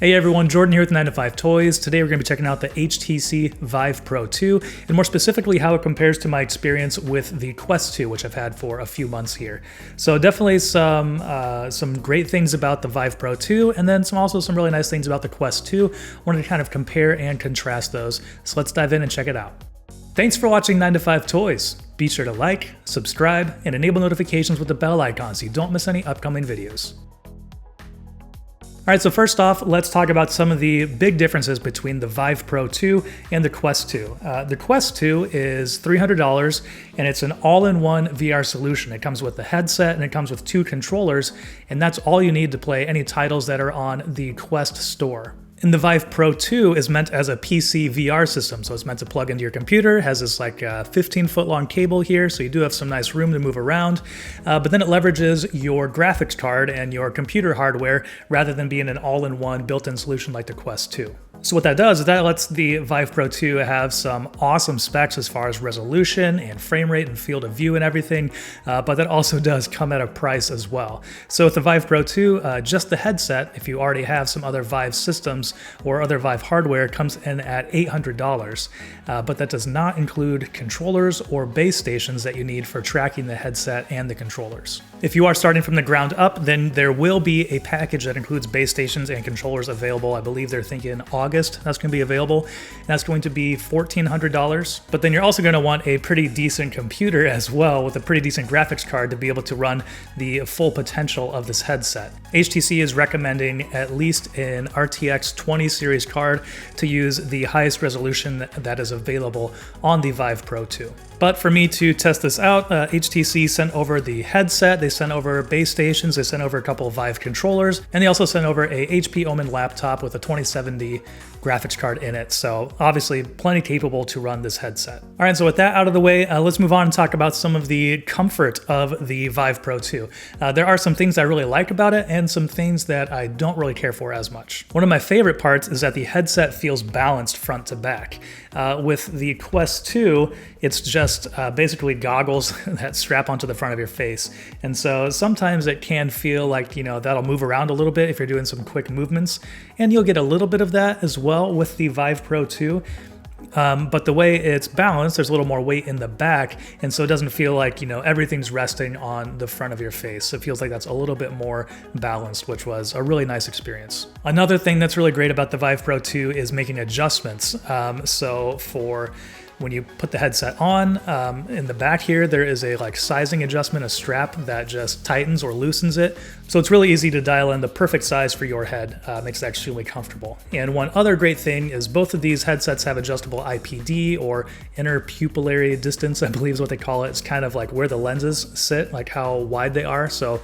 Hey everyone, Jordan here with 9 to 5 Toys. Today we're going to be checking out the HTC Vive Pro 2, and more specifically how it compares to my experience with the Quest 2, which I've had for a few months here. So definitely some great things about the Vive Pro 2, and then also some really nice things about the Quest 2. I wanted to kind of compare and contrast those. So let's dive in and check it out. Thanks for watching 9 to 5 Toys. Be sure to like, subscribe, and enable notifications with the bell icon so you don't miss any upcoming videos. All right, so first off, let's talk about some of the big differences between the Vive Pro 2 and the Quest 2. The Quest 2 is $300, and it's an all-in-one VR solution. It comes with the headset, and it comes with 2 controllers, and that's all you need to play any titles that are on the Quest store. And the Vive Pro 2 is meant as a PC VR system, so it's meant to plug into your computer. It has this like 15-foot long cable here, so you do have some nice room to move around. But then it leverages your graphics card and your computer hardware rather than being an all-in-one built-in solution like the Quest 2. So what that does is that lets the Vive Pro 2 have some awesome specs as far as resolution and frame rate and field of view and everything, but that also does come at a price as well. So with the Vive Pro 2, just the headset, if you already have some other Vive systems or other Vive hardware, comes in at $800, but that does not include controllers or base stations that you need for tracking the headset and the controllers. If you are starting from the ground up, then there will be a package that includes base stations and controllers available. I believe they're thinking August that's going to be available, and that's going to be $1,400. But then you're also going to want a pretty decent computer as well with a pretty decent graphics card to be able to run the full potential of this headset. HTC is recommending at least an RTX 20 series card to use the highest resolution that is available on the Vive Pro 2. But for me to test this out, HTC sent over the headset, they sent over base stations, they sent over a couple of Vive controllers, and they also sent over a HP Omen laptop with a 2070 graphics card in it. So obviously plenty capable to run this headset. All right, so with that out of the way, let's move on and talk about some of the comfort of the Vive Pro 2. There are some things I really like about it and some things that I don't really care for as much. One of my favorite parts is that the headset feels balanced front to back. With the Quest 2, it's just basically goggles that strap onto the front of your face. And so sometimes it can feel like, that'll move around a little bit if you're doing some quick movements. And you'll get a little bit of that as well with the Vive Pro 2. But the way it's balanced, there's a little more weight in the back, and so it doesn't feel like, everything's resting on the front of your face. It feels like that's a little bit more balanced, which was a really nice experience. Another thing that's really great about the Vive Pro 2 is making adjustments. So for when you put the headset on, in the back here, there is a sizing adjustment, a strap that just tightens or loosens it. So it's really easy to dial in the perfect size for your head. Makes it extremely comfortable. And one other great thing is both of these headsets have adjustable IPD, or inner pupillary distance, I believe is what they call it. It's kind of like where the lenses sit, like how wide they are. So,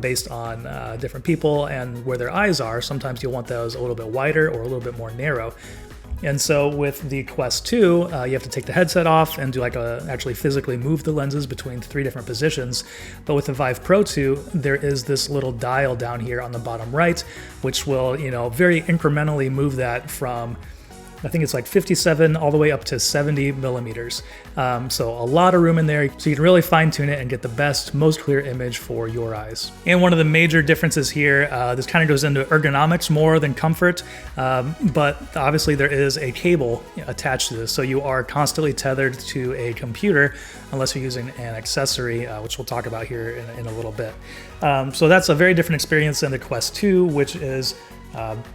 based on different people and where their eyes are, sometimes you'll want those a little bit wider or a little bit more narrow. And so with the Quest 2, you have to take the headset off and do actually physically move the lenses between 3 different positions. But with the Vive Pro 2, there is this little dial down here on the bottom right, which will, very incrementally move that from, I think it's 57 all the way up to 70 millimeters. So a lot of room in there, so you can really fine tune it and get the best, most clear image for your eyes. And one of the major differences here, this kind of goes into ergonomics more than comfort, but obviously there is a cable attached to this, so you are constantly tethered to a computer unless you're using an accessory, which we'll talk about here in a little bit. So that's a very different experience than the Quest 2, which is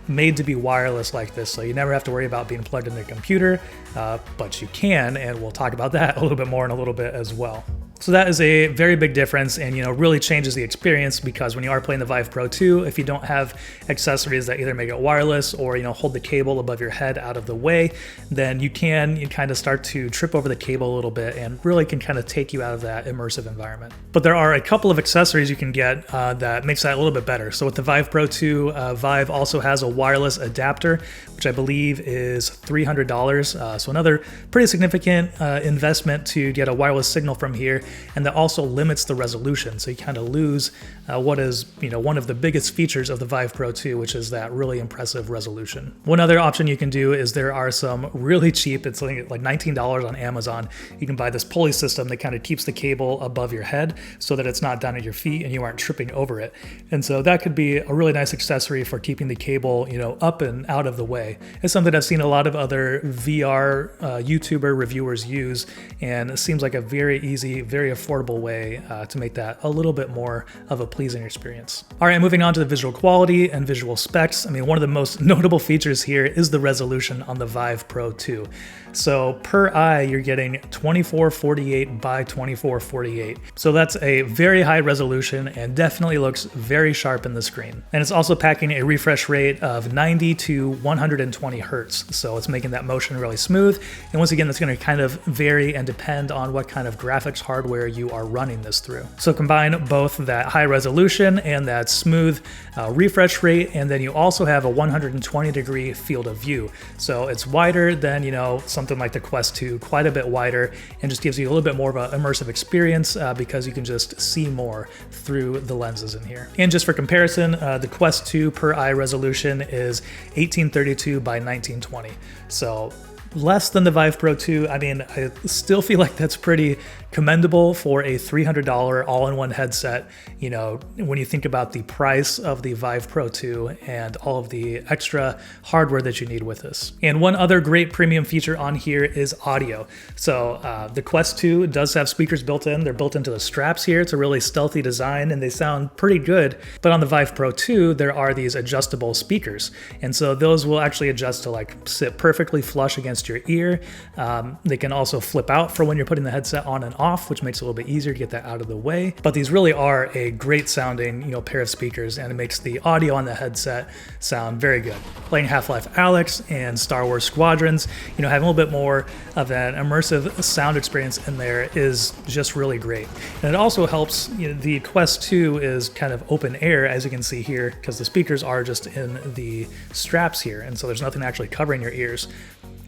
made to be wireless like this, so you never have to worry about being plugged into a computer, but you can, and we'll talk about that a little bit more in a little bit as well. So that is a very big difference, and really changes the experience, because when you are playing the Vive Pro 2, if you don't have accessories that either make it wireless or hold the cable above your head out of the way, then you kind of start to trip over the cable a little bit, and really can kind of take you out of that immersive environment. But there are a couple of accessories you can get that makes that a little bit better. So with the Vive Pro 2, Vive also has a wireless adapter, which I believe is $300. So another pretty significant investment to get a wireless signal from here. and that also limits the resolution. So you kind of lose what is, one of the biggest features of the Vive Pro 2, which is that really impressive resolution. One other option you can do is there are some really cheap, it's like $19 on Amazon. You can buy this pulley system that kind of keeps the cable above your head so that it's not down at your feet and you aren't tripping over it. And so that could be a really nice accessory for keeping the cable, up and out of the way. It's something I've seen a lot of other VR YouTuber reviewers use, and it seems like a very easy, very affordable way to make that a little bit more of a pleasing experience. All right, moving on to the visual quality and visual specs. I mean, one of the most notable features here is the resolution on the Vive Pro 2. So per eye, you're getting 2448 by 2448. So that's a very high resolution and definitely looks very sharp in the screen. And it's also packing a refresh rate of 90 to 120 hertz. So it's making that motion really smooth. And once again, that's going to kind of vary and depend on what kind of graphics hardware you are running this through. So combine both that high resolution and that smooth refresh rate, and then you also have a 120-degree field of view. So it's wider than, something like the Quest 2, quite a bit wider, and just gives you a little bit more of an immersive experience because you can just see more through the lenses in here. And just for comparison, the Quest 2 per eye resolution is 1832 by 1920. So less than the Vive Pro 2. I mean, I still feel like that's pretty commendable for a $300 all-in-one headset, when you think about the price of the Vive Pro 2 and all of the extra hardware that you need with this. And one other great premium feature on here is audio. So the Quest 2 does have speakers built in. They're built into the straps here. It's a really stealthy design and they sound pretty good. But on the Vive Pro 2, there are these adjustable speakers. And so those will actually adjust to sit perfectly flush against your ear. They can also flip out for when you're putting the headset on and off, which makes it a little bit easier to get that out of the way. But these really are a great sounding, pair of speakers, and it makes the audio on the headset sound very good. Playing Half-Life Alyx and Star Wars Squadrons, having a little bit more of an immersive sound experience in there is just really great. And it also helps, the Quest 2 is kind of open air, as you can see here, because the speakers are just in the straps here, and so there's nothing actually covering your ears.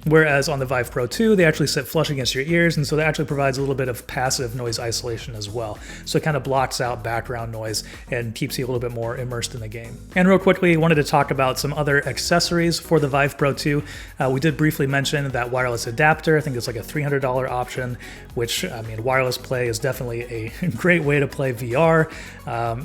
Whereas on the Vive Pro 2, they actually sit flush against your ears, and so that actually provides a little bit of passive noise isolation as well. So it kind of blocks out background noise and keeps you a little bit more immersed in the game. And real quickly, I wanted to talk about some other accessories for the Vive Pro 2. We did briefly mention that wireless adapter. I think it's like a $300 option, which, wireless play is definitely a great way to play VR.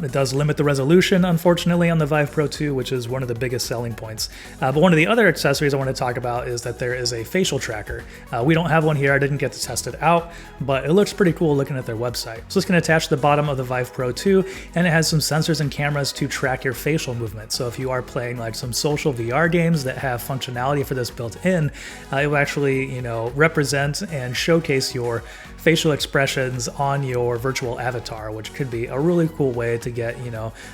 It does limit the resolution, unfortunately, on the Vive Pro 2, which is one of the biggest selling points. But one of the other accessories I want to talk about is that there is a facial tracker. We don't have one here. I didn't get to test it out, but it looks pretty cool looking at their website. So it's going to attach to the bottom of the Vive Pro 2, and it has some sensors and cameras to track your facial movement. So if you are playing like some social VR games that have functionality for this built in, it will actually, represent and showcase your facial expressions on your virtual avatar, which could be a really cool way to get,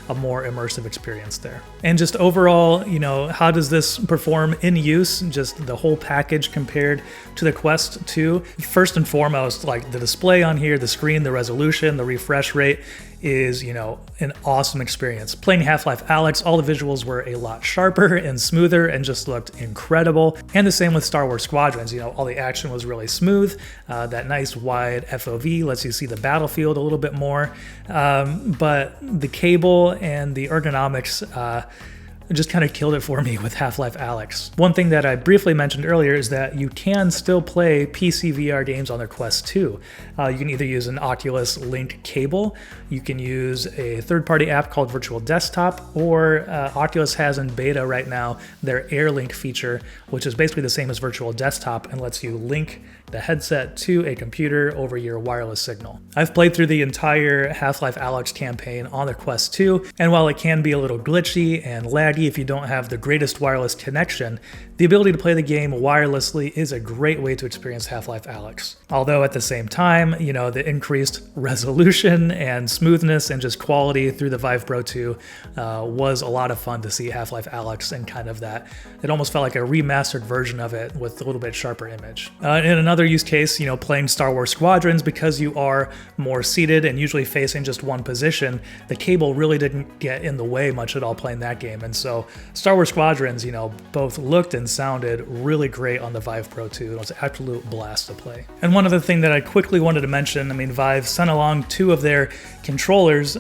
a more immersive experience there. And just overall, how does this perform in use? Just the whole package compared to the Quest 2. First and foremost, like the display on here, the screen, the resolution, the refresh rate is, an awesome experience. Playing Half-Life Alyx, all the visuals were a lot sharper and smoother and just looked incredible. And the same with Star Wars Squadrons, all the action was really smooth. That nice wide FOV lets you see the battlefield a little bit more. But the cable and the ergonomics, just kind of killed it for me with Half-Life Alyx. One thing that I briefly mentioned earlier is that you can still play PC VR games on their Quest 2. You can either use an Oculus Link cable, you can use a third-party app called Virtual Desktop, or Oculus has in beta right now their AirLink feature, which is basically the same as Virtual Desktop and lets you link the headset to a computer over your wireless signal. I've played through the entire Half-Life Alyx campaign on the Quest 2, and while it can be a little glitchy and laggy if you don't have the greatest wireless connection, the ability to play the game wirelessly is a great way to experience Half-Life Alyx. Although at the same time, the increased resolution and smoothness and just quality through the Vive Pro 2 was a lot of fun to see Half-Life Alyx and kind of that. It almost felt like a remastered version of it with a little bit sharper image. In another use case, playing Star Wars Squadrons, because you are more seated and usually facing just one position, the cable really didn't get in the way much at all playing that game. And So Star Wars Squadrons, both looked and sounded really great on the Vive Pro 2. It was an absolute blast to play. And one other thing that I quickly wanted to mention, Vive sent along 2 of their controllers,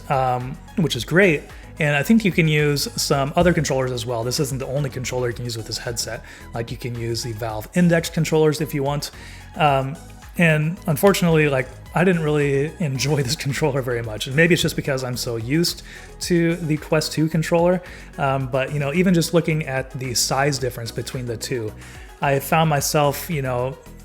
which is great. And I think you can use some other controllers as well. This isn't the only controller you can use with this headset. Like you can use the Valve Index controllers if you want. And unfortunately, I didn't really enjoy this controller very much. And maybe it's just because I'm so used to the Quest 2 controller. But even just looking at the size difference between the two, I found myself,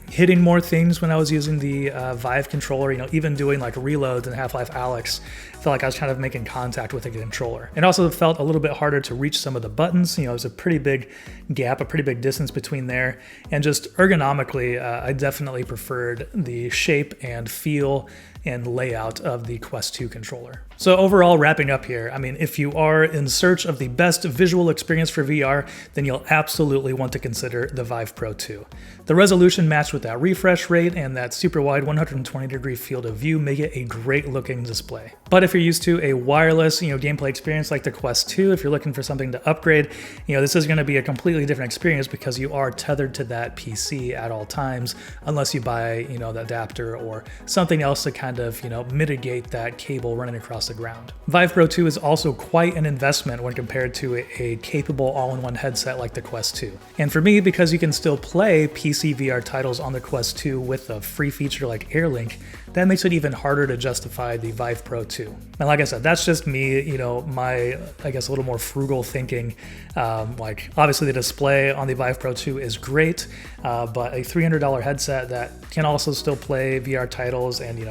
hitting more things when I was using the Vive controller, even doing like reloads in Half-Life Alyx. I felt like I was kind of making contact with the controller. It also felt a little bit harder to reach some of the buttons. It was a pretty big gap, a pretty big distance between there. And just ergonomically, I definitely preferred the shape and feel and layout of the Quest 2 controller. So overall, wrapping up here, if you are in search of the best visual experience for VR, then you'll absolutely want to consider the Vive Pro 2. The resolution matched with that refresh rate and that super wide 120-degree field of view make it a great looking display. But if you're used to a wireless, gameplay experience like the Quest 2, if you're looking for something to upgrade, this is going to be a completely different experience because you are tethered to that PC at all times, unless you buy, the adapter or something else to kind of, mitigate that cable running across the ground. Vive Pro 2 is also quite an investment when compared to a capable all-in-one headset like the Quest 2. And for me, because you can still play PC VR titles on the Quest 2 with a free feature like AirLink, that makes it even harder to justify the Vive Pro 2. And like I said, that's just me, my, I guess, a little more frugal thinking. Obviously the display on the Vive Pro 2 is great, but a $300 headset that can also still play VR titles and,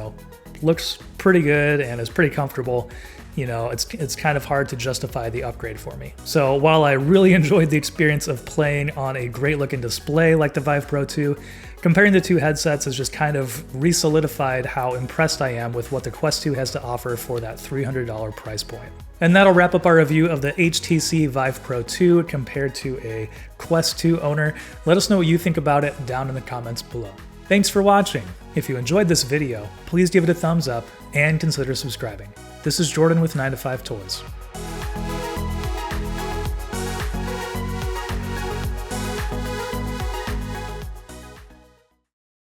looks pretty good and is pretty comfortable, it's kind of hard to justify the upgrade for me. So while I really enjoyed the experience of playing on a great looking display like the Vive Pro 2, comparing the two headsets has just kind of re-solidified how impressed I am with what the Quest 2 has to offer for that $300 price point. And that'll wrap up our review of the HTC Vive Pro 2 compared to a Quest 2 owner. Let us know what you think about it down in the comments below. Thanks for watching. If you enjoyed this video, please give it a thumbs up and consider subscribing. This is Jordan with 9to5 Toys.